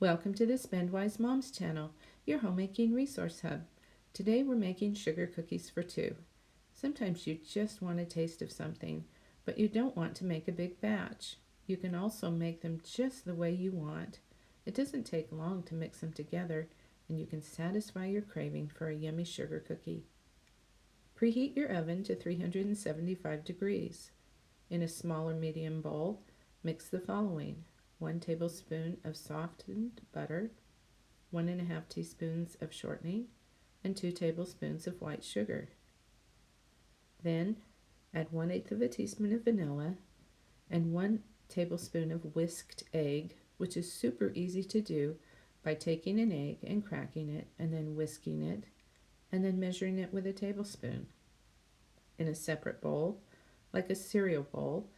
Welcome to the Spendwise Moms channel, your homemaking resource hub. Today we're making sugar cookies for two. Sometimes you just want a taste of something, but you don't want to make a big batch. You can also make them just the way you want. It doesn't take long to mix them together, and you can satisfy your craving for a yummy sugar cookie. Preheat your oven to 375 degrees. In a small or medium bowl, mix the following: 1 tablespoon of softened butter, 1½ teaspoons of shortening, and 2 tablespoons of white sugar. Then add 1/8 teaspoon of vanilla and 1 tablespoon of whisked egg, which is super easy to do by taking an egg and cracking it and then whisking it and then measuring it with a tablespoon. In a separate bowl, like a cereal bowl,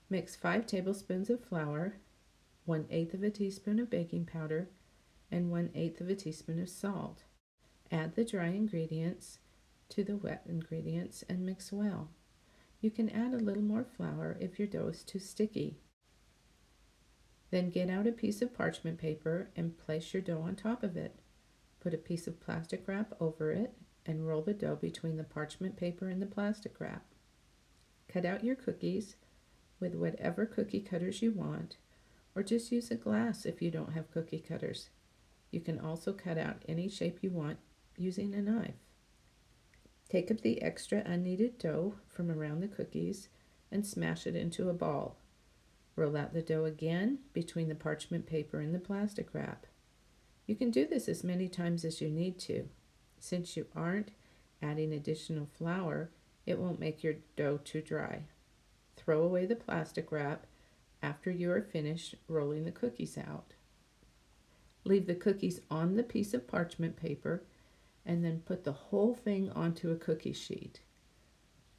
mix 5 tablespoons of flour, 1/8 teaspoon of baking powder, and 1/8 teaspoon of salt. Add the dry ingredients to the wet ingredients and mix well. You can add a little more flour if your dough is too sticky. Then get out a piece of parchment paper and place your dough on top of it. Put a piece of plastic wrap over it and roll the dough between the parchment paper and the plastic wrap. Cut out your cookies with whatever cookie cutters you want, or just use a glass if you don't have cookie cutters. You can also cut out any shape you want using a knife. Take up the extra unkneaded dough from around the cookies and smash it into a ball. Roll out the dough again between the parchment paper and the plastic wrap. You can do this as many times as you need to. Since you aren't adding additional flour, it won't make your dough too dry. Throw away the plastic wrap after you are finished rolling the cookies out. Leave the cookies on the piece of parchment paper and then put the whole thing onto a cookie sheet.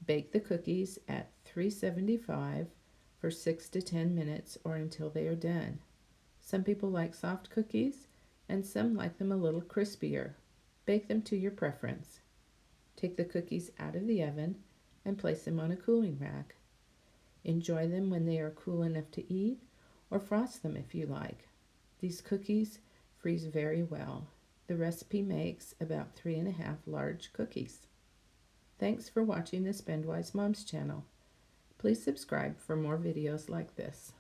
Bake the cookies at 375 for 6 to 10 minutes or until they are done. Some people like soft cookies and some like them a little crispier. Bake them to your preference. Take the cookies out of the oven and place them on a cooling rack. Enjoy them when they are cool enough to eat, or frost them if you like. These cookies freeze very well. The recipe makes about 3½ large cookies. Thanks for watching the Spendwise Moms channel. Please subscribe for more videos like this.